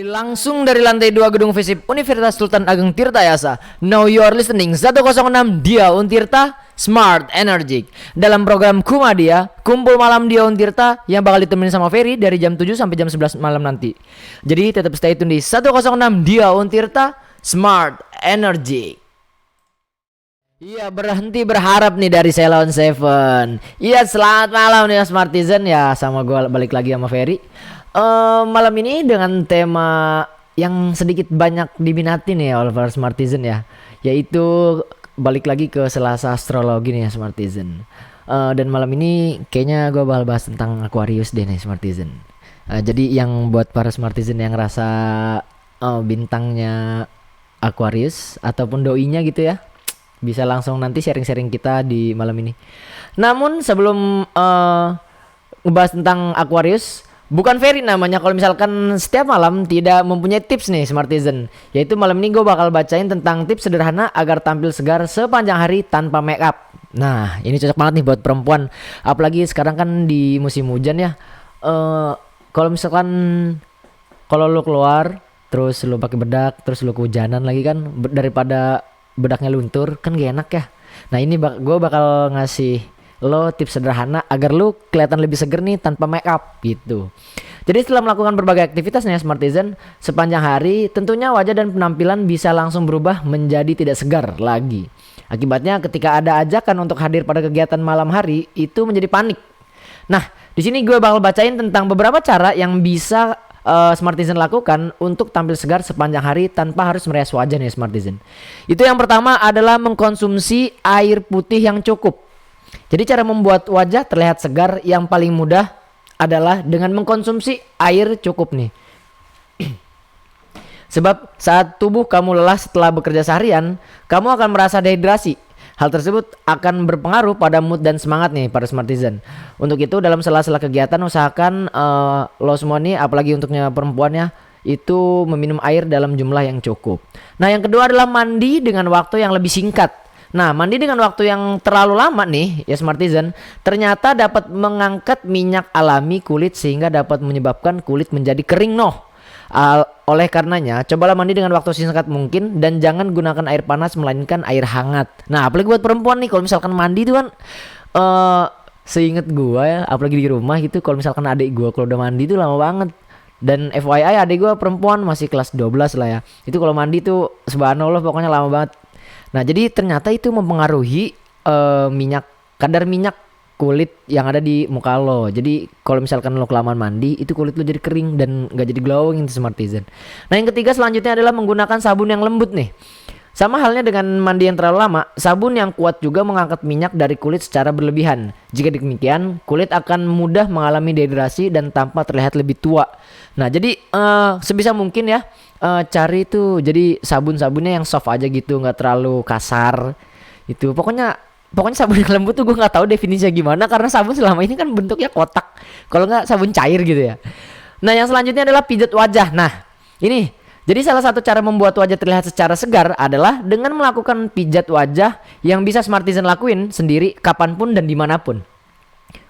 Langsung dari lantai 2 gedung FISIP Universitas Sultan Ageng Tirtayasa. Now you are listening 106 Dia Untirta Smart Energy. Dalam program Kumadia, kumpul malam Dia Untirta yang bakal ditemenin sama Ferry dari jam 7 sampai jam 11 malam nanti. Jadi tetap stay tune di 106 Dia Untirta Smart Energy. Iya, berhenti berharap nih dari Ceylon Seven. Iya, selamat malam nih Smartizen ya, sama gue balik lagi sama Ferry. Malam ini dengan tema yang sedikit banyak diminati nih oleh para Smartizen ya, yaitu balik lagi ke Selasa Astrologi nih ya Smartizen. Dan malam ini kayaknya gue bakal bahas tentang Aquarius deh nih Smartizen. Jadi yang buat para Smartizen yang rasa bintangnya Aquarius ataupun doinya gitu ya, bisa langsung nanti sharing-sharing kita di malam ini. Namun sebelum ngebahas tentang Aquarius, bukan Ferry namanya kalau misalkan setiap malam tidak mempunyai tips nih Smartizen. Yaitu malam ini gue bakal bacain tentang tips sederhana agar tampil segar sepanjang hari tanpa make up. Nah, ini cocok banget nih buat perempuan. Apalagi sekarang kan di musim hujan ya. Kalau misalkan kalau lu keluar terus lu pakai bedak terus lu kehujanan lagi kan, daripada bedaknya luntur kan gak enak ya. Nah ini gue bakal ngasih lo tips sederhana agar lo kelihatan lebih seger nih tanpa make up gitu. Jadi setelah melakukan berbagai aktivitas nih Smartizen sepanjang hari, tentunya wajah dan penampilan bisa langsung berubah menjadi tidak segar lagi. Akibatnya ketika ada ajakan untuk hadir pada kegiatan malam hari itu menjadi panik. Nah di sini gue bakal bacain tentang beberapa cara yang bisa Smartizen lakukan untuk tampil segar sepanjang hari tanpa harus merias wajah nih Smartizen. Itu yang pertama adalah mengkonsumsi air putih yang cukup. Jadi cara membuat wajah terlihat segar yang paling mudah adalah dengan mengkonsumsi air cukup nih. Sebab saat tubuh kamu lelah setelah bekerja seharian, kamu akan merasa dehidrasi. Hal tersebut akan berpengaruh pada mood dan semangat nih para Smartizen. Untuk itu dalam sela-sela kegiatan usahakan lo semua nih, apalagi untuknya perempuannya, itu meminum air dalam jumlah yang cukup. Nah yang kedua adalah mandi dengan waktu yang lebih singkat. Nah mandi dengan waktu yang terlalu lama nih ya Smartizen ternyata dapat mengangkat minyak alami kulit sehingga dapat menyebabkan kulit menjadi kering noh. Oleh karenanya cobalah mandi dengan waktu singkat mungkin dan jangan gunakan air panas melainkan air hangat. Nah apalagi buat perempuan nih, kalau misalkan mandi itu kan seinget gua ya, apalagi di rumah gitu, kalau misalkan adik gua kalau udah mandi itu lama banget. Dan FYI adik gua perempuan masih kelas 12 lah ya, itu kalau mandi tuh subhanallah pokoknya lama banget. Nah jadi ternyata itu mempengaruhi kadar minyak kulit yang ada di muka lo. Jadi kalau misalkan lo kelamaan mandi, itu kulit lo jadi kering dan gak jadi glowing itu Smartizen. Nah yang ketiga selanjutnya adalah menggunakan sabun yang lembut nih. Sama halnya dengan mandi yang terlalu lama, sabun yang kuat juga mengangkat minyak dari kulit secara berlebihan. Jika demikian, kulit akan mudah mengalami dehidrasi dan tampak terlihat lebih tua. Nah jadi sebisa mungkin ya cari tuh jadi sabun-sabunnya yang soft aja gitu, nggak terlalu kasar. Itu pokoknya sabun yang lembut tuh gue nggak tahu definisinya gimana, karena sabun selama ini kan bentuknya kotak, kalau nggak sabun cair gitu ya. Nah yang selanjutnya adalah pijat wajah. Nah ini jadi salah satu cara membuat wajah terlihat secara segar adalah dengan melakukan pijat wajah yang bisa Smartizen lakuin sendiri kapanpun dan dimanapun.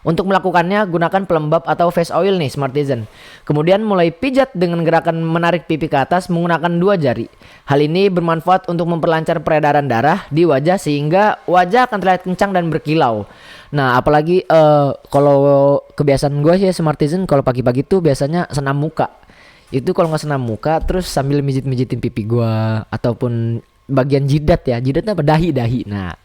Untuk melakukannya gunakan pelembab atau face oil nih Smartizen. Kemudian mulai pijat dengan gerakan menarik pipi ke atas menggunakan 2 jari. Hal ini bermanfaat untuk memperlancar peredaran darah di wajah sehingga wajah akan terlihat kencang dan berkilau. Nah apalagi kalau kebiasaan gue sih Smartizen kalau pagi-pagi tuh biasanya senam muka. Itu kalau nggak senam muka terus sambil mijit-mijitin pipi gue ataupun bagian jidat ya, jidatnya apa, dahi. Nah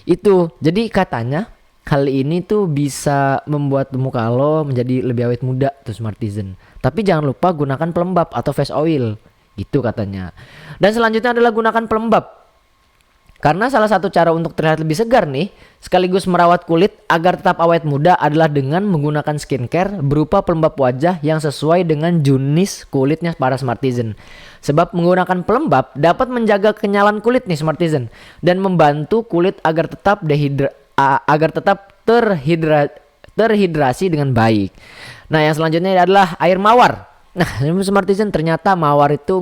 itu jadi katanya hal ini tuh bisa membuat muka lo menjadi lebih awet muda tuh Smartizen. Tapi jangan lupa gunakan pelembab atau face oil gitu katanya. Dan selanjutnya adalah gunakan pelembab. Karena salah satu cara untuk terlihat lebih segar nih, sekaligus merawat kulit agar tetap awet muda adalah dengan menggunakan skincare berupa pelembab wajah yang sesuai dengan jenis kulitnya para Smartizen. Sebab menggunakan pelembab dapat menjaga kenyalan kulit nih Smartizen dan membantu kulit agar tetap terhidrasi dengan baik. Nah yang selanjutnya adalah air mawar. Nah Smartizen ternyata mawar itu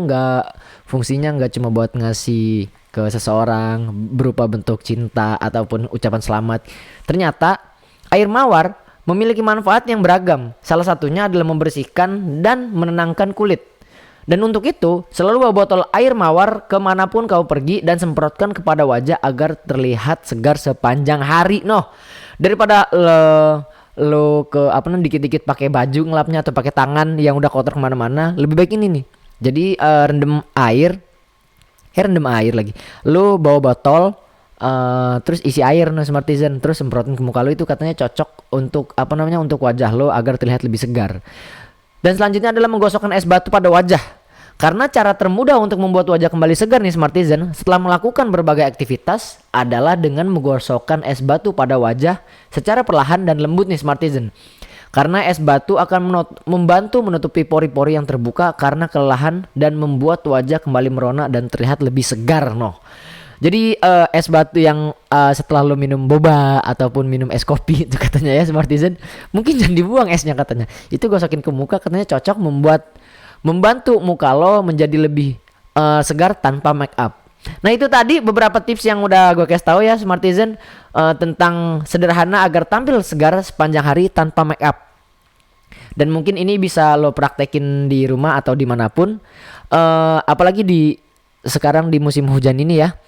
fungsinya nggak cuma buat ngasih ke seseorang berupa bentuk cinta ataupun ucapan selamat. Ternyata air mawar memiliki manfaat yang beragam. Salah satunya adalah membersihkan dan menenangkan kulit. Dan untuk itu, selalu bawa botol air mawar kemanapun kau pergi dan semprotkan kepada wajah agar terlihat segar sepanjang hari. Noh, daripada lo ke apa namanya dikit-dikit pakai baju ngelapnya atau pakai tangan yang udah kotor kemana-mana, lebih baik ini nih. Jadi rendem air lagi. Lo bawa botol, terus isi air no Smartisan, terus semprotin ke muka lo, itu katanya cocok untuk apa namanya untuk wajah lo agar terlihat lebih segar. Dan selanjutnya adalah menggosokkan es batu pada wajah. Karena cara termudah untuk membuat wajah kembali segar nih Smartisan, setelah melakukan berbagai aktivitas adalah dengan menggosokkan es batu pada wajah secara perlahan dan lembut nih Smartisan. Karena es batu akan membantu menutupi pori-pori yang terbuka karena kelelahan dan membuat wajah kembali merona dan terlihat lebih segar noh. Jadi es batu yang setelah lo minum boba ataupun minum es kopi itu katanya ya Smartisan, mungkin jangan dibuang esnya katanya. Itu gosokin ke muka katanya cocok membantu muka lo menjadi lebih segar tanpa make up. Nah itu tadi beberapa tips yang udah gue kasih tahu ya Smartisan tentang sederhana agar tampil segar sepanjang hari tanpa make up. Dan mungkin ini bisa lo praktekin di rumah atau dimanapun, apalagi sekarang di musim hujan ini ya.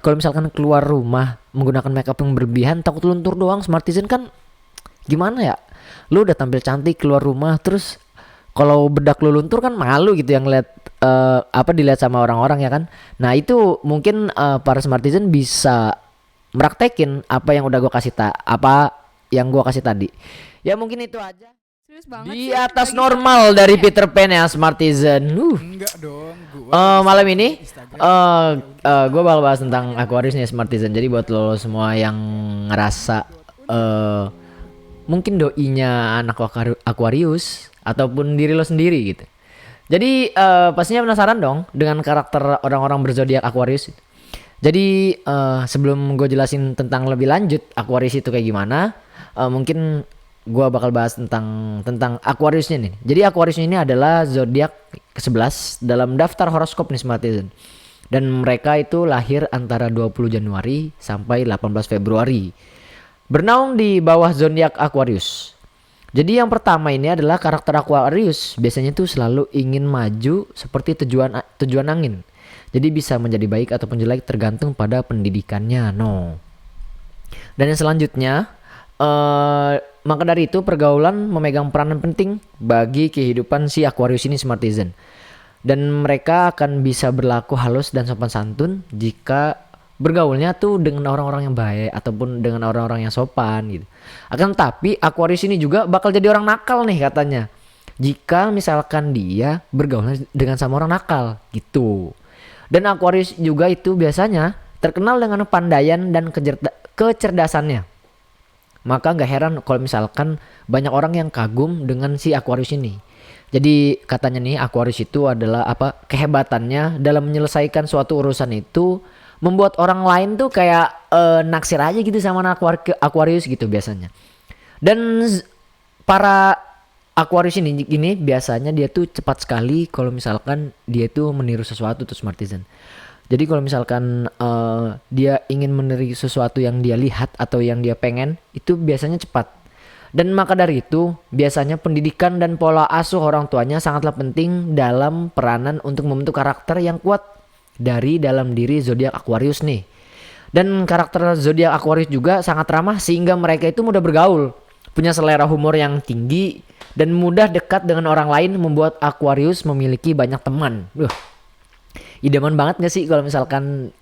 Kalau misalkan keluar rumah menggunakan make up yang berlebihan, takut luntur doang Smartisan kan gimana ya? Lo udah tampil cantik keluar rumah, terus kalau bedak lu luntur kan malu gitu yang lihat dilihat sama orang-orang ya kan. Nah itu mungkin para Smartisan bisa meraktekin apa yang udah gue kasih tadi. Ya mungkin itu aja. Di atas normal dari Peter Pan ya Smartisan. Enggak dong. Malam ini gue bakal bahas tentang Aquarius nih Smartisan. Jadi buat lo semua yang ngerasa mungkin doinya anak Aquarius ataupun diri lo sendiri gitu. Jadi pastinya penasaran dong dengan karakter orang-orang berzodiak Aquarius. Jadi sebelum gue jelasin tentang lebih lanjut Aquarius itu kayak gimana, mungkin gue bakal bahas tentang Aquariusnya nih. Jadi Aquarius ini adalah zodiak ke-11 dalam daftar horoskop nih Smartisan. Dan mereka itu lahir antara 20 Januari sampai 18 Februari. Bernaung di bawah zodiak Aquarius. Jadi yang pertama ini adalah karakter Aquarius biasanya tuh selalu ingin maju seperti tujuan angin. Jadi bisa menjadi baik ataupun jelek tergantung pada pendidikannya. No. Dan yang selanjutnya, maka dari itu pergaulan memegang peranan penting bagi kehidupan si Aquarius ini Smartisan. Dan mereka akan bisa berlaku halus dan sopan santun jika bergaulnya tuh dengan orang-orang yang baik ataupun dengan orang-orang yang sopan gitu. Akan tapi Aquarius ini juga bakal jadi orang nakal nih katanya, jika misalkan dia bergaul dengan sama orang nakal gitu. Dan Aquarius juga itu biasanya terkenal dengan pandaian dan kecerdasannya. Maka gak heran kalau misalkan banyak orang yang kagum dengan si Aquarius ini. Jadi katanya nih Aquarius itu adalah kehebatannya dalam menyelesaikan suatu urusan itu membuat orang lain tuh kayak naksir aja gitu sama Aquarius gitu biasanya. Dan para Aquarius ini biasanya dia tuh cepat sekali kalau misalkan dia tuh meniru sesuatu tuh Smartisan. Jadi kalau misalkan dia ingin meniru sesuatu yang dia lihat atau yang dia pengen, itu biasanya cepat. Dan maka dari itu biasanya pendidikan dan pola asuh orang tuanya sangatlah penting dalam peranan untuk membentuk karakter yang kuat dari dalam diri zodiak Aquarius nih. Dan karakter zodiak Aquarius juga sangat ramah sehingga mereka itu mudah bergaul, punya selera humor yang tinggi dan mudah dekat dengan orang lain, membuat Aquarius memiliki banyak teman. Idaman banget gak sih kalau misalkan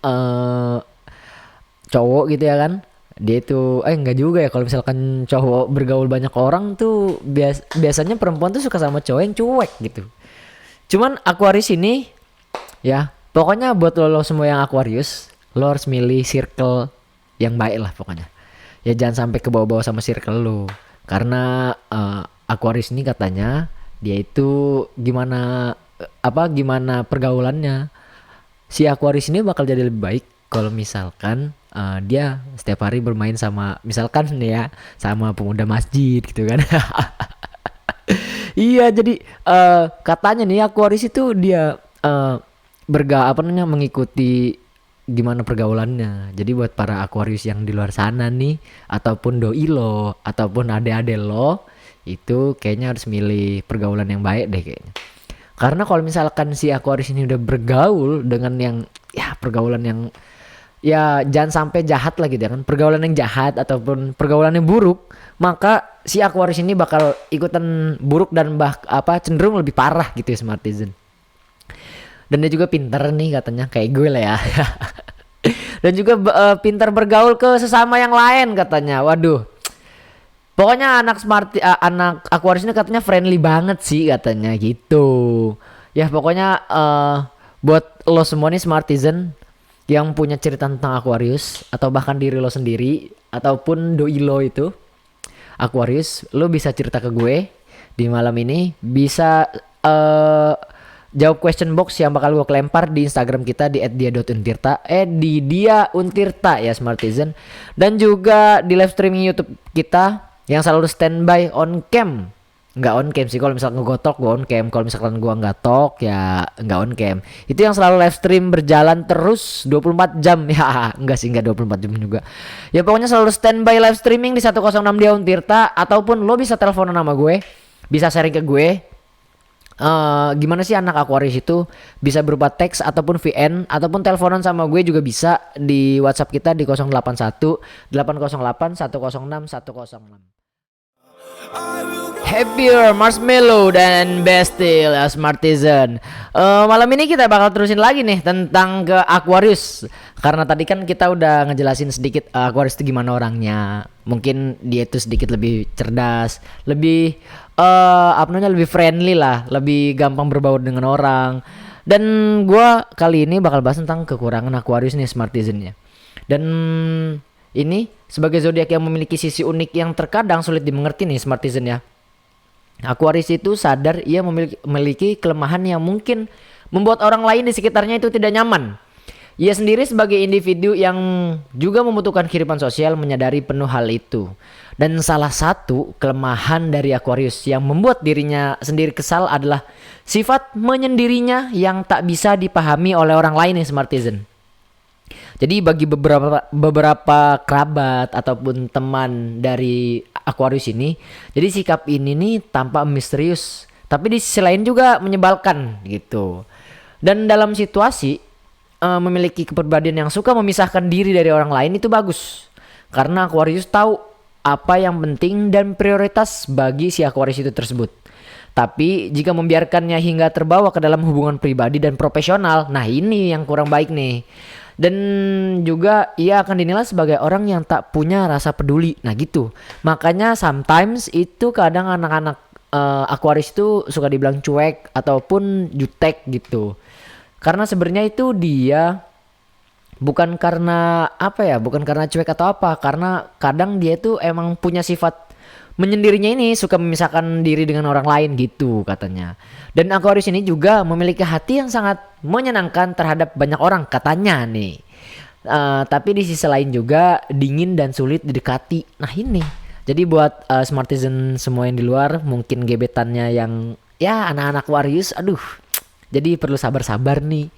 cowok gitu ya kan, dia itu enggak juga ya kalau misalkan cowok bergaul banyak orang tuh biasanya perempuan tuh suka sama cowok yang cuek gitu. Cuman Aquarius ini ya pokoknya buat lo semua yang Aquarius, lo harus milih circle yang baik lah pokoknya. Ya jangan sampai kebawa-bawa sama circle lo. Karena Aquarius ini katanya dia itu gimana pergaulannya. Si Aquarius ini bakal jadi lebih baik kalau misalkan dia setiap hari bermain sama misalkan nih ya sama pemuda masjid gitu kan. Iya jadi katanya nih Aquarius itu dia mengikuti gimana pergaulannya. Jadi buat para Aquarius yang di luar sana nih ataupun doi lo ataupun ade-ade lo itu kayaknya harus milih pergaulan yang baik deh kayaknya. Karena kalau misalkan si Aquarius ini udah bergaul dengan yang ya pergaulan yang ya jangan sampai jahat lah gitu ya kan, pergaulan yang jahat ataupun pergaulan yang buruk, maka si Aquarius ini bakal ikutan buruk dan cenderung lebih parah gitu ya Smartizen. Dan dia juga pinter nih katanya kayak gue lah ya. Dan juga pintar bergaul ke sesama yang lain katanya. Waduh. Pokoknya anak Aquarius ini katanya friendly banget sih katanya gitu. Ya pokoknya buat lo semua nih Smartizen yang punya cerita tentang Aquarius atau bahkan diri lo sendiri ataupun doi lo itu Aquarius, lo bisa cerita ke gue di malam ini, bisa jawab question box yang bakal gue kelempar di Instagram kita di @dia.untirta di dia untirta ya Smartizen, dan juga di live streaming YouTube kita yang selalu standby on cam. Nggak on cam sih, kalau misalkan gue talk gue on cam, kalau misalkan gue nggak talk ya nggak on cam. Itu yang selalu live stream berjalan terus 24 jam ya. Enggak sih, nggak 24 jam juga ya, pokoknya selalu standby live streaming di 106 dia Untirta. Ataupun lo bisa telepon nama gue, bisa sharing ke gue gimana sih anak Aquarius itu, bisa berupa teks ataupun VN ataupun teleponan sama gue juga bisa di WhatsApp kita di 081 808 106 106. Happier, Marshmallow, dan Bestial ya Smartizen. Malam ini kita bakal terusin lagi nih tentang ke Aquarius. Karena tadi kan kita udah ngejelasin sedikit Aquarius itu gimana orangnya. Mungkin dia itu sedikit lebih cerdas, lebih lebih friendly lah, lebih gampang berbaur dengan orang. Dan gua kali ini bakal bahas tentang kekurangan Aquarius nih Smartizennya. Dan ini sebagai zodiak yang memiliki sisi unik yang terkadang sulit dimengerti nih Smartizen ya. Aquarius itu sadar ia memiliki kelemahan yang mungkin membuat orang lain di sekitarnya itu tidak nyaman. Ia sendiri sebagai individu yang juga membutuhkan kehidupan sosial menyadari penuh hal itu. Dan salah satu kelemahan dari Aquarius yang membuat dirinya sendiri kesal adalah sifat menyendirinya yang tak bisa dipahami oleh orang lain nih Smartizen. Jadi bagi beberapa kerabat ataupun teman dari Aquarius ini, jadi sikap ini nih tampak misterius, tapi di sisi lain juga menyebalkan gitu. Dan dalam situasi memiliki kepribadian yang suka memisahkan diri dari orang lain itu bagus, karena Aquarius tahu apa yang penting dan prioritas bagi si Aquarius itu tersebut. Tapi jika membiarkannya hingga terbawa ke dalam hubungan pribadi dan profesional, nah ini yang kurang baik nih. Dan juga ia akan dinilai sebagai orang yang tak punya rasa peduli. Nah gitu. Makanya sometimes itu kadang anak-anak Aquarius itu suka dibilang cuek ataupun jutek gitu. Karena sebenarnya itu dia bukan karena bukan karena cuek atau apa, karena kadang dia tuh emang punya sifat menyendirinya ini, suka memisahkan diri dengan orang lain gitu katanya. Dan Aquarius ini juga memiliki hati yang sangat menyenangkan terhadap banyak orang katanya nih. Tapi di sisi lain juga dingin dan sulit didekati. Nah ini. Jadi buat Smartizen semua yang di luar, mungkin gebetannya yang ya anak-anak Aquarius, aduh. Jadi perlu sabar-sabar nih.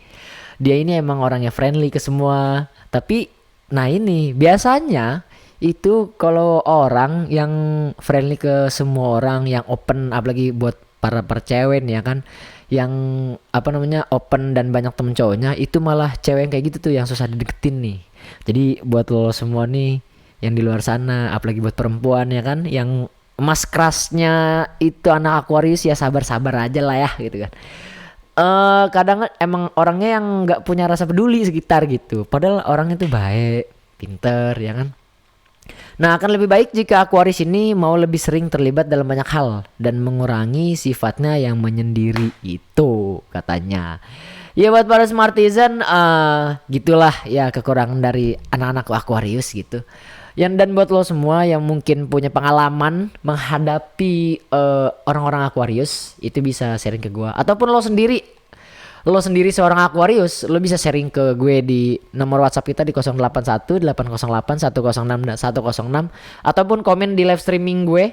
Dia ini emang orangnya friendly ke semua. Tapi nah ini biasanya itu kalau orang yang friendly ke semua orang, yang open, apalagi buat para cewek ya kan, yang open dan banyak temen cowoknya, itu malah cewek yang kayak gitu tuh yang susah dideketin nih. Jadi buat lo semua nih yang di luar sana, apalagi buat perempuan ya kan, yang emas kerasnya itu anak Aquarius, ya sabar-sabar aja lah ya gitu kan. Kadang emang orangnya yang nggak punya rasa peduli sekitar gitu, padahal orangnya tuh baik, pinter ya kan. Nah, akan lebih baik jika Aquarius ini mau lebih sering terlibat dalam banyak hal dan mengurangi sifatnya yang menyendiri itu katanya. Ya buat para Smartizen gitulah ya kekurangan dari anak-anak Aquarius gitu. Dan buat lo semua yang mungkin punya pengalaman menghadapi orang-orang Aquarius, itu bisa sharing ke gua, ataupun lo sendiri seorang Aquarius, lo bisa sharing ke gue di nomor WhatsApp kita di 081 808 106 106, ataupun komen di live streaming gue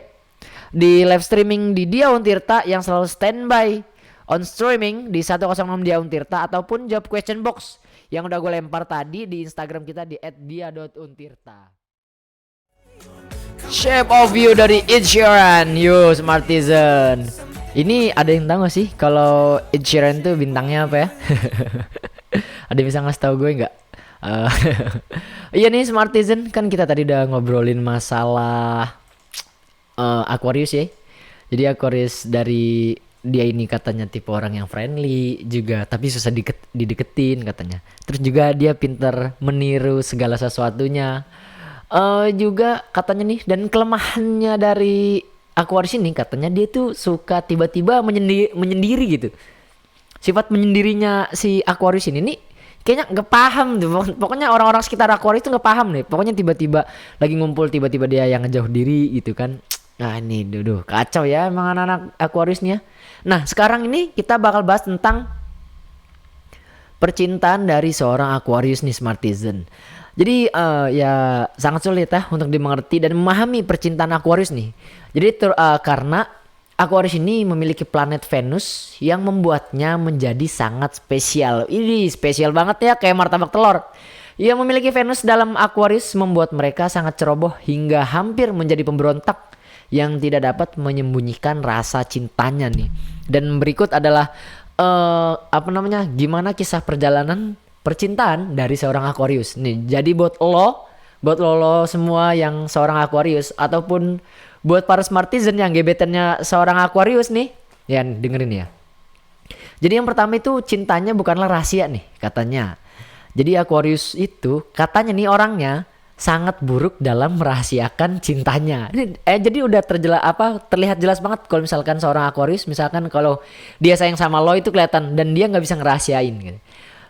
di live streaming di Dia Untirta yang selalu standby on streaming di 106 Dia Untirta, ataupun jawab question box yang udah gue lempar tadi di Instagram kita di @dia.untirta. Shape of You dari Ed Sheeran, yo Smartizen. Ini ada yang tahu gak sih kalau Ed Sheeran tuh bintangnya apa ya? Ada yang bisa ngasih tahu gue nggak? Eh, iya nih Smartizen, kan kita tadi udah ngobrolin masalah Aquarius ya. Jadi Aquarius dari dia ini katanya tipe orang yang friendly juga, tapi susah dideketin katanya. Terus juga dia pinter meniru segala sesuatunya. Juga katanya nih, dan kelemahannya dari Aquarius ini katanya dia tuh suka tiba-tiba menyendiri gitu. Sifat menyendirinya si Aquarius ini nih kayaknya nggak paham tuh. Pokoknya orang-orang sekitar Aquarius tuh nggak paham nih. Pokoknya tiba-tiba lagi ngumpul, tiba-tiba dia yang ngejauh diri gitu kan. Nah ini duh kacau ya emang anak-anak Aquariusnya. Nah sekarang ini kita bakal bahas tentang percintaan dari seorang Aquarius nih Smartizen. Jadi ya sangat sulit ya untuk dimengerti dan memahami percintaan Aquarius nih. Jadi karena Aquarius ini memiliki planet Venus yang membuatnya menjadi sangat spesial. Ini spesial banget ya, kayak martabak telur. Yang memiliki Venus dalam Aquarius membuat mereka sangat ceroboh hingga hampir menjadi pemberontak yang tidak dapat menyembunyikan rasa cintanya nih. Dan berikut adalah gimana kisah perjalanan percintaan dari seorang Aquarius nih. Jadi buat lo semua yang seorang Aquarius ataupun buat para Smartizen yang gebetannya seorang Aquarius nih, ya dengerin ya. Jadi yang pertama itu cintanya bukanlah rahasia nih katanya. Jadi Aquarius itu katanya nih orangnya sangat buruk dalam merahasiakan cintanya. Jadi udah terlihat jelas banget kalau misalkan seorang Aquarius misalkan kalau dia sayang sama lo itu kelihatan dan dia nggak bisa ngerahasiain gitu.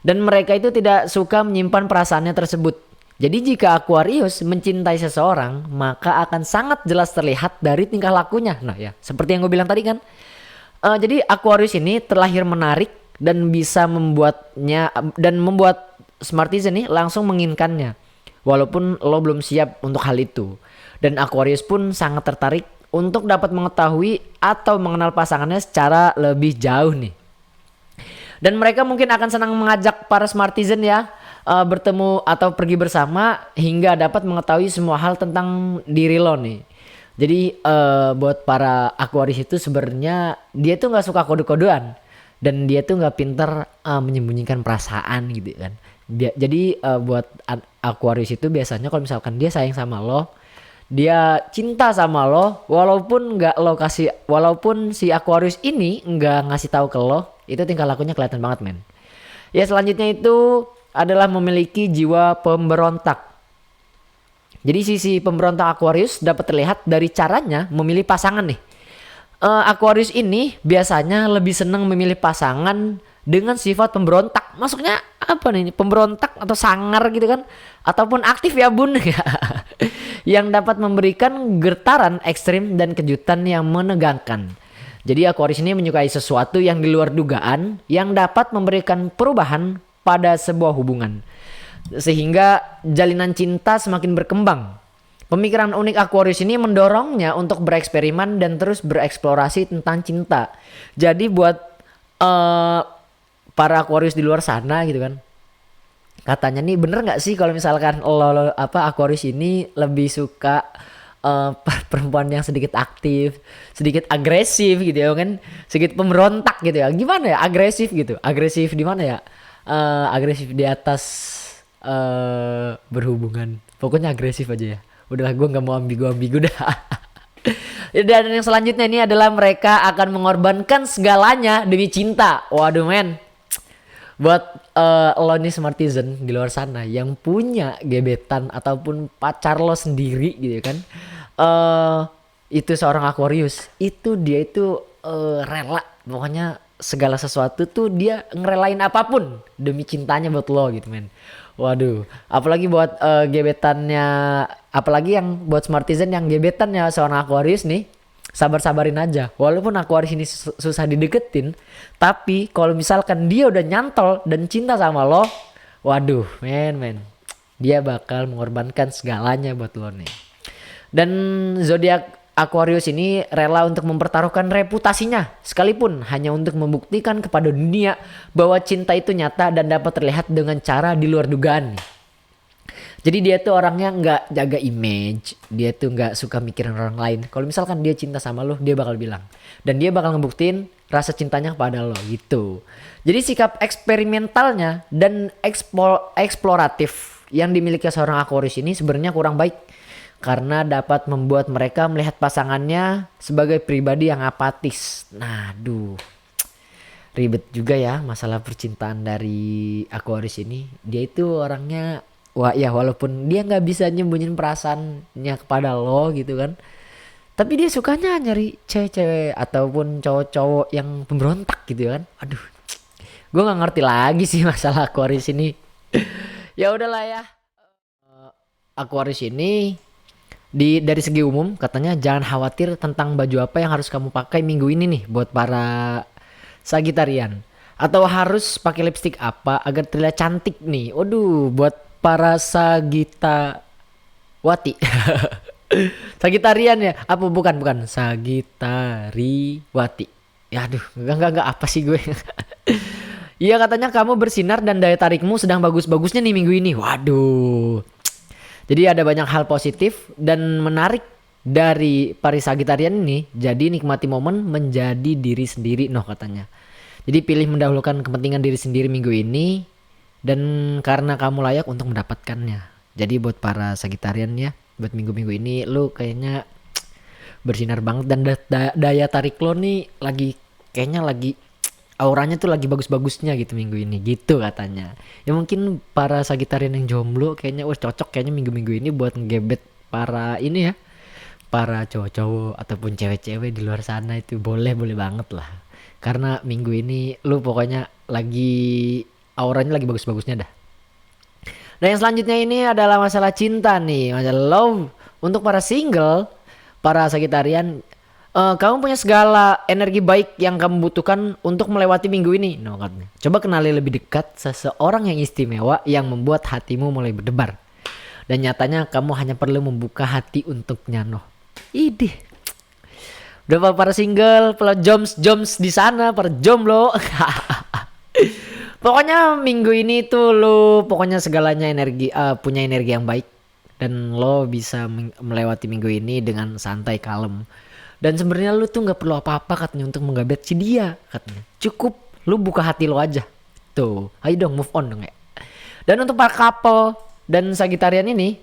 Dan mereka itu tidak suka menyimpan perasaannya tersebut. Jadi jika Aquarius mencintai seseorang, maka akan sangat jelas terlihat dari tingkah lakunya. Nah ya, seperti yang gue bilang tadi kan. Jadi Aquarius ini terlahir menarik dan bisa membuat Smartizen nih langsung menginginkannya. Walaupun lo belum siap untuk hal itu. Dan Aquarius pun sangat tertarik untuk dapat mengetahui atau mengenal pasangannya secara lebih jauh nih. Dan mereka mungkin akan senang mengajak para Smartizen ya bertemu atau pergi bersama hingga dapat mengetahui semua hal tentang diri lo nih. Jadi buat para Aquarius itu sebenarnya dia tuh nggak suka kode-kodean dan dia tuh nggak pinter menyembunyikan perasaan gitu kan. Jadi buat Aquarius itu biasanya kalau misalkan dia sayang sama lo, dia cinta sama lo, walaupun si Aquarius ini nggak ngasih tahu ke lo, itu tingkah lakunya kelihatan banget men. Ya selanjutnya itu adalah memiliki jiwa pemberontak. Jadi sisi pemberontak Aquarius dapat terlihat dari caranya memilih pasangan nih. Aquarius ini biasanya lebih senang memilih pasangan dengan sifat pemberontak. Maksudnya apa nih? Pemberontak atau sangar gitu kan? Ataupun aktif ya bun. Yang dapat memberikan getaran ekstrim dan kejutan yang menegangkan. Jadi Aquarius ini menyukai sesuatu yang di luar dugaan yang dapat memberikan perubahan pada sebuah hubungan. Sehingga jalinan cinta semakin berkembang. Pemikiran unik Aquarius ini mendorongnya untuk bereksperimen dan terus bereksplorasi tentang cinta. Jadi buat para Aquarius di luar sana gitu kan. Katanya nih bener gak sih kalau misalkan Aquarius ini lebih suka perempuan yang sedikit aktif, sedikit agresif gitu ya kan, sedikit pemberontak gitu ya. Gimana ya agresif gitu? Agresif di mana ya? Agresif di atas berhubungan. Pokoknya agresif aja ya. Udahlah gue nggak mau ambigu dah. Dan yang selanjutnya ini adalah mereka akan mengorbankan segalanya demi cinta. Waduh men. Buat lo nih Smartizen di luar sana yang punya gebetan ataupun pacar lo sendiri gitu kan. Itu seorang Aquarius. Dia itu rela. Pokoknya segala sesuatu tuh dia ngerelain apapun demi cintanya buat lo gitu men. Waduh, apalagi buat gebetannya, apalagi yang buat Smartizen yang gebetannya seorang Aquarius nih, sabar-sabarin aja. Walaupun Aquarius ini susah dideketin, tapi kalau misalkan dia udah nyantol dan cinta sama lo, waduh, men, dia bakal mengorbankan segalanya buat lo nih. Dan zodiak Aquarius ini rela untuk mempertaruhkan reputasinya sekalipun hanya untuk membuktikan kepada dunia bahwa cinta itu nyata dan dapat terlihat dengan cara di luar dugaan. Jadi dia tuh orangnya nggak jaga image, dia tuh nggak suka mikirin orang lain. Kalau misalkan dia cinta sama lo, dia bakal bilang. Dan dia bakal ngebuktiin rasa cintanya kepada lo gitu. Jadi sikap eksperimentalnya dan eksploratif yang dimiliki seorang Aquarius ini sebenarnya kurang baik. Karena dapat membuat mereka melihat pasangannya sebagai pribadi yang apatis. Nah, aduh. Ribet juga ya masalah percintaan dari Aquarius ini. Dia itu orangnya wah ya walaupun dia nggak bisa nyembunyiin perasaannya kepada lo gitu kan. Tapi dia sukanya nyari cewek-cewek ataupun cowok-cowok yang pemberontak gitu kan. Aduh, gue nggak ngerti lagi sih masalah Aquarius ini. Ya udahlah ya. Aquarius ini dari segi umum katanya jangan khawatir tentang baju apa yang harus kamu pakai minggu ini nih buat para Sagitarian. Atau harus pakai lipstick apa agar terlihat cantik nih. Waduh, buat para Sagitawati. Sagitarian ya? Apa bukan Sagitariwati. Ya aduh, enggak apa sih gue. Iya katanya kamu bersinar dan daya tarikmu sedang bagus-bagusnya nih minggu ini. Waduh. Jadi ada banyak hal positif dan menarik dari para Sagitarian ini. Jadi nikmati momen menjadi diri sendiri noh katanya. Jadi pilih mendahulukan kepentingan diri sendiri minggu ini. Dan karena kamu layak untuk mendapatkannya. Jadi buat para Sagitarian ya, buat minggu-minggu ini lu kayaknya bersinar banget. Dan daya tarik lo nih kayaknya lagi auranya tuh lagi bagus-bagusnya gitu minggu ini gitu katanya. Ya mungkin para Sagitarian yang jomblo kayaknya cocok kayaknya minggu-minggu ini buat ngegebet para ini ya, para cowok-cowok ataupun cewek-cewek di luar sana itu boleh banget lah. Karena minggu ini lu pokoknya auranya lagi bagus-bagusnya dah. Nah yang selanjutnya ini adalah masalah cinta nih, masalah love. Untuk para single, para Sagitarian, kamu punya segala energi baik yang kamu butuhkan untuk melewati minggu ini. No, katanya. Coba kenali lebih dekat seseorang yang istimewa yang membuat hatimu mulai berdebar. Dan nyatanya kamu hanya perlu membuka hati untuknya. No. Idih. Udah para single, para joms di sana, para jomblo. Pokoknya minggu ini tuh lo pokoknya segalanya punya energi yang baik. Dan lo bisa melewati minggu ini dengan santai kalem. Dan sebenarnya lu tuh nggak perlu apa-apa katanya untuk menggabet si dia katanya. Cukup lu buka hati lo aja. Tuh, ayo dong move on dong ya. Dan untuk para couple dan Sagitarian ini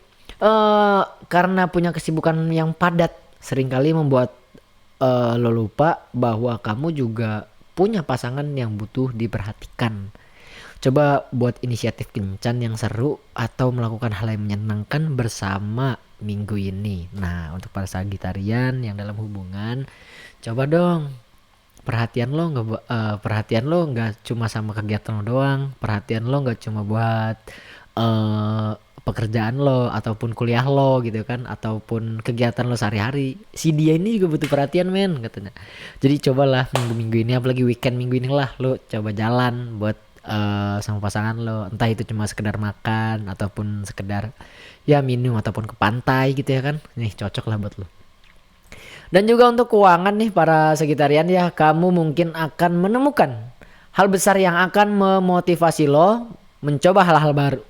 karena punya kesibukan yang padat seringkali membuat lo lupa bahwa kamu juga punya pasangan yang butuh diperhatikan. Coba buat inisiatif kencan yang seru atau melakukan hal yang menyenangkan bersama minggu ini. Nah untuk para Sagitarian yang dalam hubungan, coba dong perhatian lo nggak cuma sama kegiatan lo doang. Perhatian lo nggak cuma buat pekerjaan lo ataupun kuliah lo gitu kan, ataupun kegiatan lo sehari-hari. Si dia ini juga butuh perhatian men katanya. Jadi cobalah minggu ini, apalagi weekend minggu ini lah lo coba jalan buat sama pasangan lo, entah itu cuma sekedar makan ataupun sekedar ya minum ataupun ke pantai gitu ya kan. Nih cocok lah buat lo. Dan juga untuk keuangan nih para Sagitarian ya, kamu mungkin akan menemukan hal besar yang akan memotivasi lo mencoba hal-hal baru.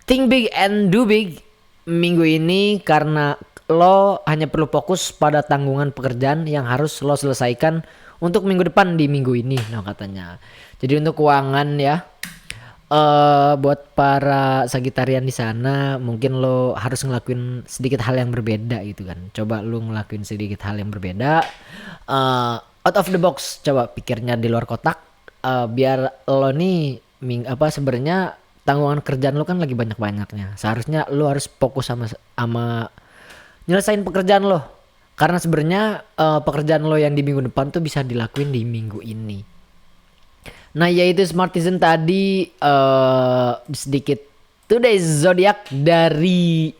Think big and do big minggu ini karena lo hanya perlu fokus pada tanggungan pekerjaan yang harus lo selesaikan untuk minggu depan di minggu ini, nah katanya. Jadi untuk keuangan ya, buat para Sagitarian di sana, mungkin lo harus ngelakuin sedikit hal yang berbeda gitu kan. Coba lo ngelakuin sedikit hal yang berbeda, out of the box. Coba pikirnya di luar kotak, biar lo nih sebenarnya tanggungan kerjaan lo kan lagi banyak-banyaknya. Seharusnya lo harus fokus sama nyelesain pekerjaan lo. Karena sebenarnya pekerjaan lo yang di minggu depan tuh bisa dilakuin di minggu ini. Nah yaitu Smartisan tadi sedikit today's zodiak dari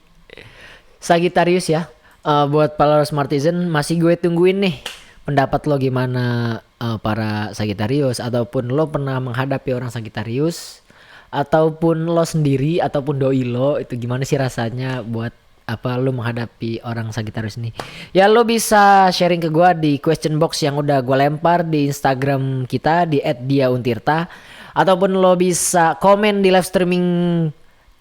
Sagittarius ya. Buat para Smartisan masih gue tungguin nih pendapat lo gimana para Sagittarius. Ataupun lo pernah menghadapi orang Sagittarius, ataupun lo sendiri ataupun doi lo, itu gimana sih rasanya buat lo menghadapi orang Sagittarius ini. Ya lo bisa sharing ke gue di question box yang udah gue lempar di Instagram kita di @diauntirta, ataupun lo bisa komen di live streaming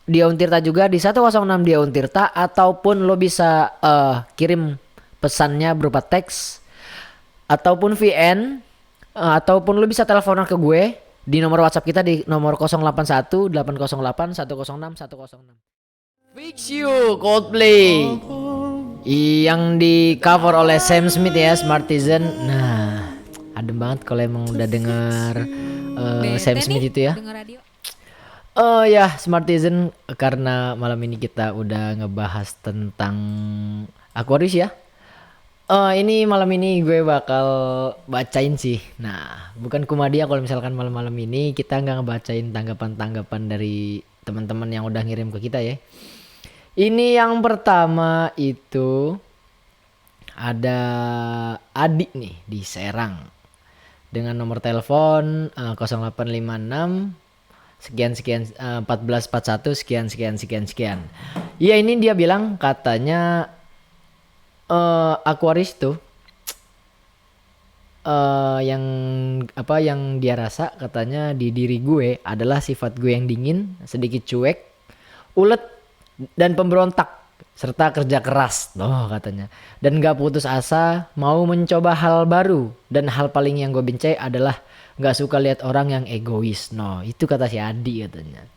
Dia Untirta juga di 106 Dia Untirta, ataupun lo bisa kirim pesannya berupa teks ataupun VN, ataupun lo bisa teleponan ke gue di nomor WhatsApp kita di nomor 081 808 106 106. Fix You Coldplay yang di cover oleh Sam Smith ya, Smartisan. Nah, adem banget kalau emang udah dengar Sam Smith itu ya. Ya, Smartisan, karena malam ini kita udah ngebahas tentang Aquarius ya. Ini malam ini gue bakal bacain sih. Nah, bukan Kumadia kalau misalkan malam-malam ini kita nggak ngebacain tanggapan-tanggapan dari teman-teman yang udah ngirim ke kita ya. Ini yang pertama itu ada Adik nih di Serang dengan nomor telepon 0856 sekian 1441 sekian. Iya, ini dia bilang katanya Aquarius tuh yang dia rasa katanya di diri gue adalah sifat gue yang dingin, sedikit cuek, ulet dan pemberontak, serta kerja keras katanya, dan gak putus asa mau mencoba hal baru, dan hal paling yang gue benci adalah gak suka lihat orang yang egois. Itu kata si Adi katanya.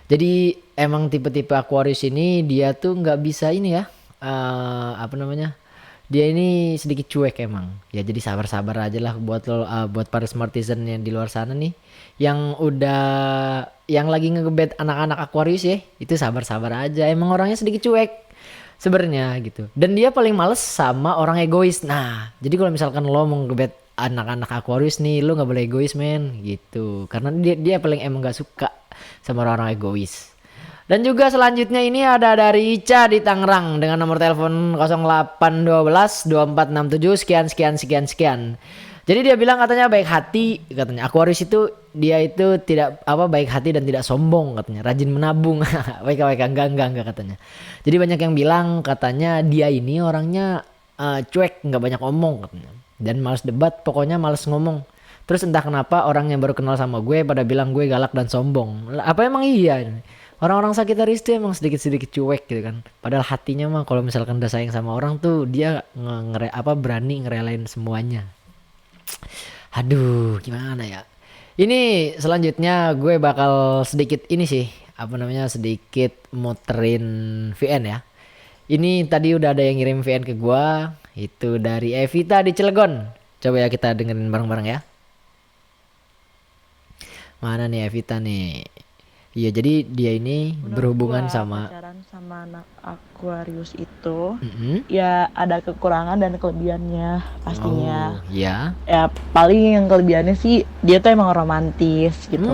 Jadi emang tipe-tipe Aquarius ini dia tuh gak bisa ini ya, dia ini sedikit cuek emang ya. Jadi sabar-sabar aja lah buat lo, buat para Smartisan yang di luar sana nih yang lagi ngebet anak-anak Aquarius ya, itu sabar-sabar aja, emang orangnya sedikit cuek sebenarnya gitu. Dan dia paling males sama orang egois. Nah, jadi kalau misalkan lo mau ngebet anak-anak Aquarius nih, lo nggak boleh egois men gitu, karena dia paling emang nggak suka sama orang-orang egois. Dan juga selanjutnya ini ada dari Ica di Tangerang dengan nomor telepon 0812 2467 sekian. Jadi dia bilang katanya baik hati, katanya Aquarius itu dia itu tidak baik hati dan tidak sombong katanya, rajin menabung. enggak katanya. Jadi banyak yang bilang katanya dia ini orangnya cuek, nggak banyak omong katanya, dan malas debat, pokoknya malas ngomong. Terus entah kenapa orang yang baru kenal sama gue pada bilang gue galak dan sombong. Apa emang iya? Orang-orang Sagittarius tuh emang sedikit-sedikit cuek gitu kan. Padahal hatinya mah kalau misalkan udah sayang sama orang tuh dia berani ngerelain semuanya. Aduh, gimana ya? Ini selanjutnya gue bakal sedikit ini sih, sedikit muterin VN ya. Ini tadi udah ada yang ngirim VN ke gue, itu dari Evita di Cilegon. Coba ya kita dengerin bareng-bareng ya. Mana nih Evita nih? Iya, jadi dia ini berhubungan sama pacaran sama anak Aquarius itu, ya ada kekurangan dan kelebihannya pastinya. Ya. Ya paling yang kelebihannya sih dia tuh emang romantis gitu.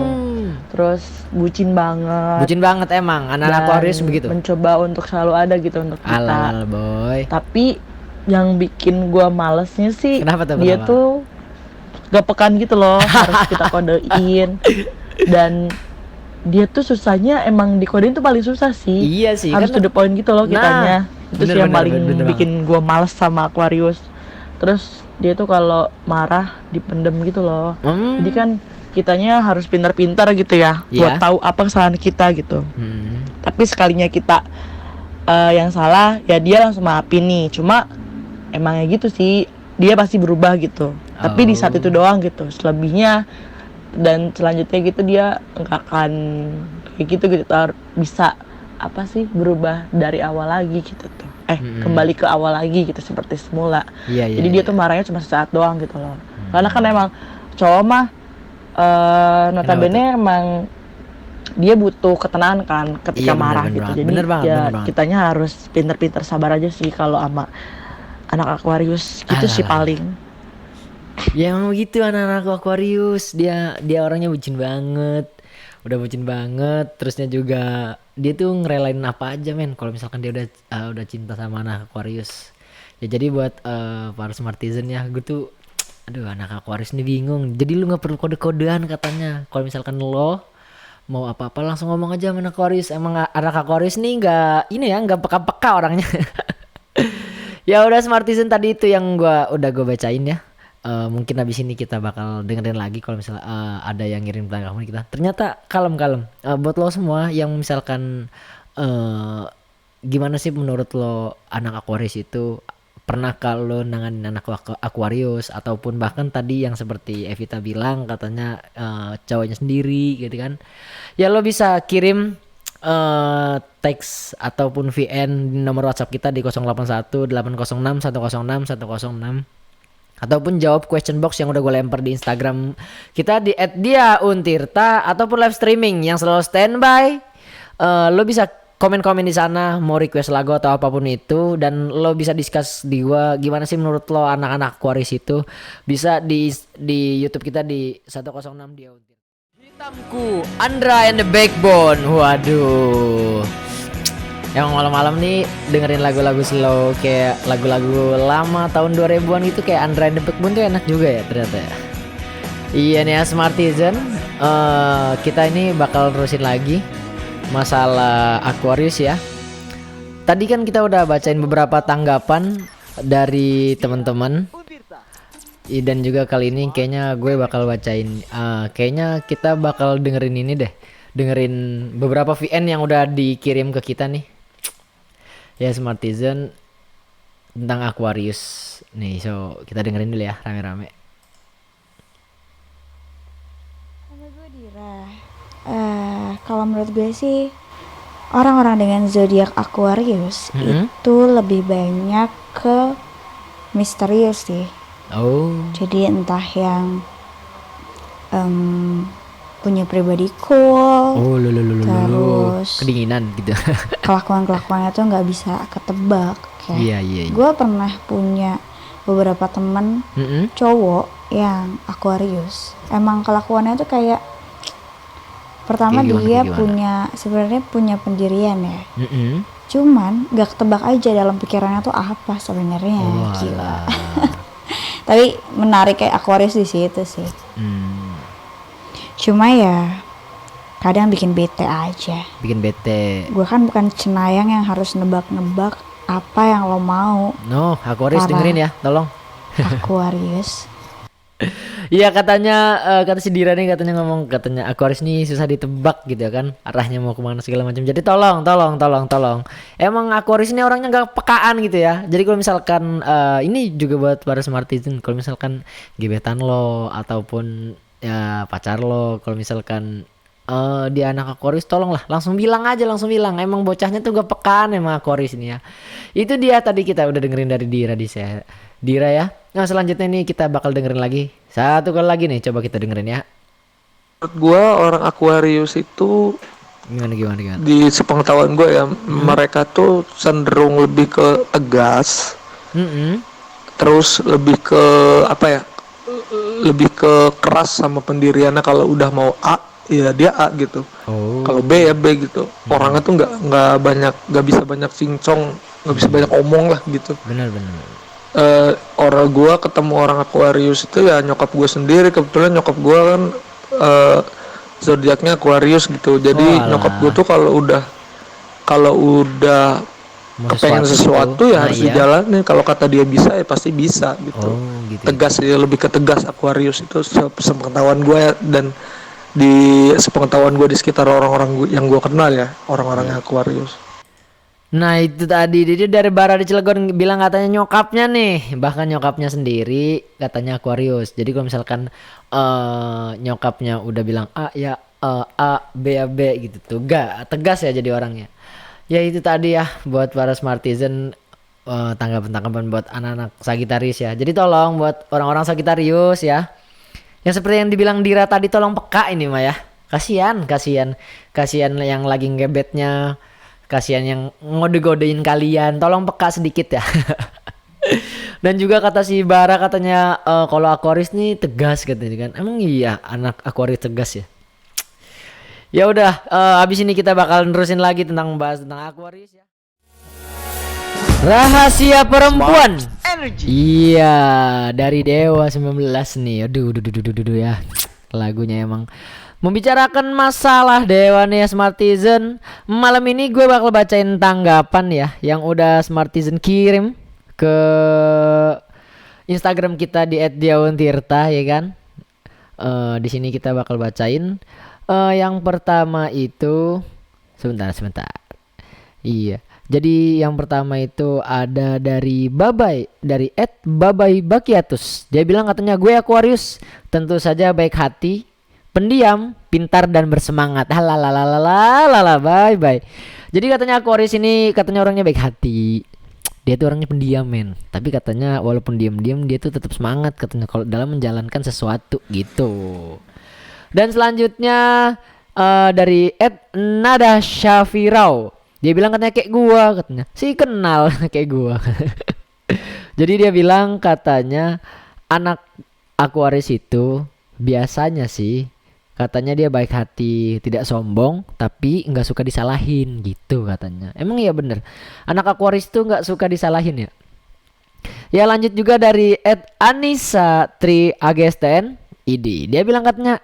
Terus bucin banget. Bucin banget emang anak Aquarius begitu. Mencoba untuk selalu ada gitu untuk kita. Alal boy. Tapi yang bikin gua malesnya sih dia Kenapa? tuh gak pekan gitu loh, harus kita kodein. Dan dia tuh susahnya emang dikodein tuh paling susah sih. Iya sih. Harus to the point gitu loh kitanya. Itu sih yang paling bikin gue males sama Aquarius. Terus dia tuh kalau marah dipendem gitu loh. Jadi kan kitanya harus pintar-pintar gitu ya, buat tahu apa kesalahan kita gitu. Tapi sekalinya kita yang salah ya dia langsung maafin nih. Cuma emangnya gitu sih, dia pasti berubah gitu. Tapi di saat itu doang gitu. Selebihnya dan selanjutnya gitu dia nggak akan kayak gitu bisa berubah dari awal lagi gitu tuh, kembali ke awal lagi gitu seperti semula. Jadi dia tuh marahnya cuma sesaat doang gitu loh. Karena kan emang cowok mah notabene emang dia butuh ketenangan kan ketika marah gitu. Jadi ya kitanya harus pinter-pinter sabar aja sih kalau sama anak Aquarius gitu sih paling. Ya emang begitu anak-anak Aquarius, dia orangnya bucin banget, udah bucin banget. Terusnya juga dia tuh ngerelain apa aja men kalau misalkan dia udah cinta sama anak Aquarius. Ya jadi buat para Smartisan ya, gue tuh anak Aquarius nih bingung. Jadi lu nggak perlu kode-kodean katanya. Kalau misalkan lo mau apa-apa langsung ngomong aja sama anak Aquarius. Emang anak Aquarius nih nggak peka-peka orangnya. Ya udah Smartisan, tadi itu yang gue bacain ya. Mungkin habis ini kita bakal dengerin lagi kalau misalnya ada yang ngirim tanggapan kita. Ternyata kalem-kalem. Buat lo semua yang misalkan gimana sih menurut lo anak Aquarius itu, pernah kalau nanganin anak Aquarius ataupun bahkan tadi yang seperti Evita bilang katanya cowoknya sendiri gitu kan. Ya lo bisa kirim teks ataupun VN di nomor WhatsApp kita di 081 806 106 106 ataupun jawab question box yang udah gue lempar di Instagram kita di @diauntirta ataupun live streaming yang selalu standby. Lo bisa komen-komen di sana mau request lagu atau apapun itu, dan lo bisa discuss di gua gimana sih menurut lo anak-anak Aquarius itu. Bisa di YouTube kita di 106 dia. Hitamku Andra and the Backbone. Waduh. Yang malam-malam nih dengerin lagu-lagu slow kayak lagu-lagu lama tahun 2000-an itu kayak Andra and the Backbone tuh enak juga ya ternyata ya. Iya nih ya Smartizen, kita ini bakal terusin lagi masalah Aquarius ya. Tadi kan kita udah bacain beberapa tanggapan dari teman-teman. Dan juga kali ini kayaknya gue bakal bacain kayaknya kita bakal dengerin ini deh. Dengerin beberapa VN yang udah dikirim ke kita nih. Ya Smartizen tentang Aquarius. Nih, so kita dengerin dulu ya rame-rame. Nama gue Dira. Kalau menurut gue sih orang-orang dengan zodiak Aquarius itu lebih banyak ke misterius sih. Oh. Jadi entah yang punya pribadi cool. Oh, terus kedinginan gitu. kelakuan-kelakuannya tuh nggak bisa ketebak. Iya. Gue pernah punya beberapa temen cowok yang Aquarius. Emang kelakuannya tuh kayak pertama dia sebenarnya punya pendirian ya. Cuman gak ketebak aja dalam pikirannya tuh apa sebenarnya. Gila. Tapi menarik kayak Aquarius di situ sih. Cuma ya kadang bikin bete aja. Bikin bete. Gue kan bukan cenayang yang harus nebak-nebak apa yang lo mau. No, Aquarius dengerin ya, tolong. Aquarius. Iya katanya kata si Dira nih katanya Aquarius nih susah ditebak gitu ya kan, arahnya mau kemana segala macam. Jadi tolong. Emang Aquarius ini orangnya gak pekaan gitu ya. Jadi kalau misalkan ini juga buat para Smartizen, kalau misalkan gebetan lo ataupun ya pacar lo, kalau misalkan dia anak Aquarius, tolonglah langsung bilang. Emang bocahnya tuh gak pekaan emang Aquarius ini ya. Itu dia tadi kita udah dengerin dari Dira ya. Nah selanjutnya nih kita bakal dengerin lagi satu kali lagi nih, coba kita dengerin ya. Menurut gue orang Aquarius itu gimana? Di sepengetahuan gue ya, mereka tuh cenderung lebih ke tegas. Terus lebih ke lebih ke keras sama pendiriannya. Kalau udah mau A ya dia A gitu. Kalau B ya B gitu. Orangnya tuh nggak bisa banyak cincong, nggak bisa banyak omong lah gitu. Benar. Orang gua ketemu orang Aquarius itu ya nyokap gue sendiri. Kebetulan nyokap gue kan zodiaknya Aquarius gitu. Jadi nyokap gue tuh kalau udah kepengen sesuatu ya harus dijalanin. Kalau kata dia bisa ya pasti bisa gitu. Tegas ya, lebih ke tegas Aquarius itu sepengetahuan gue ya, dan di sepengetahuan gue di sekitar orang-orang yang gue kenal ya, orang-orang Aquarius. Nah itu tadi dia dari Bara di Cilegon bilang katanya nyokapnya nih, bahkan nyokapnya sendiri katanya Aquarius. Jadi kalau misalkan nyokapnya udah bilang A ya A, B ya B gitu tuh, gak tegas ya jadi orangnya. Ya itu tadi ya buat para Smartizen, tanggapan buat anak-anak Sagittarius ya. Jadi tolong buat orang-orang Sagittarius ya, yang seperti yang dibilang Dira tadi, tolong peka ini mah ya. Kasihan yang lagi ngebetnya. Kasihan yang ngode-godein kalian, tolong peka sedikit ya. Dan juga kata si Bara katanya kalau Aquarius nih tegas katanya kan. Emang iya anak Aquarius tegas ya? Ya udah, abis ini kita bakal nerusin lagi bahas tentang Aquarius ya. Rahasia perempuan. Iya, dari Dewa 19 nih. Aduh ya. Lagunya emang membicarakan masalah Dewa nih ya Smartizen. Malam ini gue bakal bacain tanggapan ya yang udah Smartizen kirim ke Instagram kita di @diawantirta ya kan. Di sini kita bakal bacain. Yang pertama itu sebentar. Iya. Jadi yang pertama itu ada dari Babay, dari @babaybakiatus. Dia bilang katanya, gue Aquarius, tentu saja baik hati, pendiam, pintar dan bersemangat. Halalalalalala, bye. Jadi katanya Aquarius ini katanya orangnya baik hati. Dia tuh orangnya pendiam men, tapi katanya walaupun diam-diam dia tuh tetap semangat katanya kalau dalam menjalankan sesuatu gitu. Dan selanjutnya dari @nadasyafirau. Dia bilang katanya kayak gua katanya. Si kenal kayak gua. Jadi dia bilang katanya anak Aquarius itu biasanya sih katanya dia baik hati, tidak sombong, tapi nggak suka disalahin gitu katanya. Emang iya bener. Anak Aquarius tuh nggak suka disalahin ya. Ya lanjut juga dari @Anissa Tri Agestn ID. Dia bilang katanya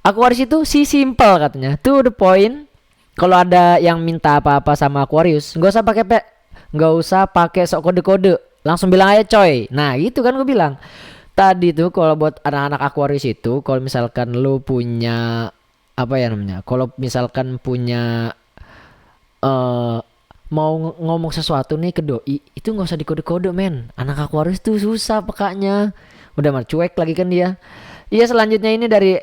Aquarius itu si simple katanya, to the point. Kalau ada yang minta apa-apa sama Aquarius, nggak usah pakai sok kode-kode, langsung bilang aja coy. Nah gitu kan gue bilang tadi tuh, kalau buat anak-anak Aquarius itu, kalau misalkan lu punya apa ya namanya, kalau misalkan punya mau ngomong sesuatu nih ke doi, itu nggak usah dikode-kode men. Anak Aquarius tuh susah pekaknya, udah mah cuek lagi kan dia. Iya selanjutnya ini dari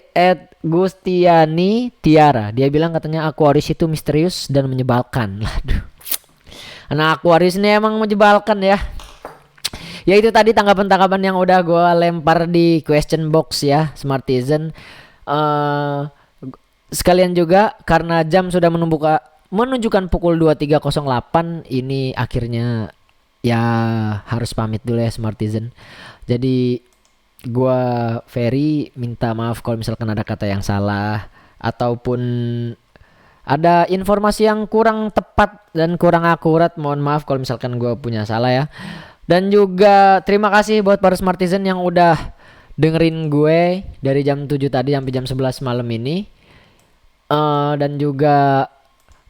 @Gustiani Tiara. Dia bilang katanya Aquarius itu misterius dan menyebalkan. Aduh. Anak Aquarius ini emang menyebalkan ya. Ya itu tadi tanggapan-tanggapan yang udah gue lempar di question box ya Smartizen. Sekalian juga karena jam sudah menunjukkan pukul 23.08, ini akhirnya ya harus pamit dulu ya Smartizen. Jadi gua Ferry minta maaf kalau misalkan ada kata yang salah ataupun ada informasi yang kurang tepat dan kurang akurat. Mohon maaf kalau misalkan gua punya salah ya. Dan juga terima kasih buat para Smartizen yang udah dengerin gue dari jam 7 tadi sampai jam 11 malam ini. Dan juga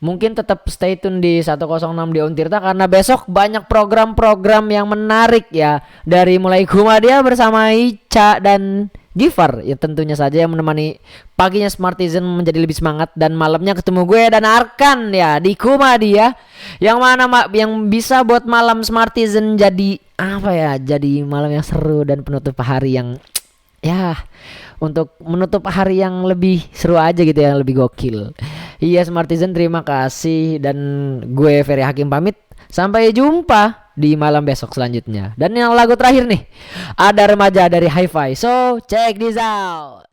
mungkin tetap stay tune di 106 di Untirta karena besok banyak program-program yang menarik ya. Dari mulai Kumadia bersama Ica dan Gifar ya tentunya saja yang menemani paginya Smartizen menjadi lebih semangat, dan malamnya ketemu gue dan Arkan ya di Kumadia yang mana yang bisa buat malam Smartizen jadi apa ya, jadi malam yang seru dan penutup hari yang ya untuk menutup hari yang lebih seru aja gitu, yang lebih gokil. Iya Smartizen terima kasih, dan gue Ferry Hakim pamit. Sampai jumpa di malam besok selanjutnya. Dan yang lagu terakhir nih ada Remaja dari Hi-Fi. So check this out.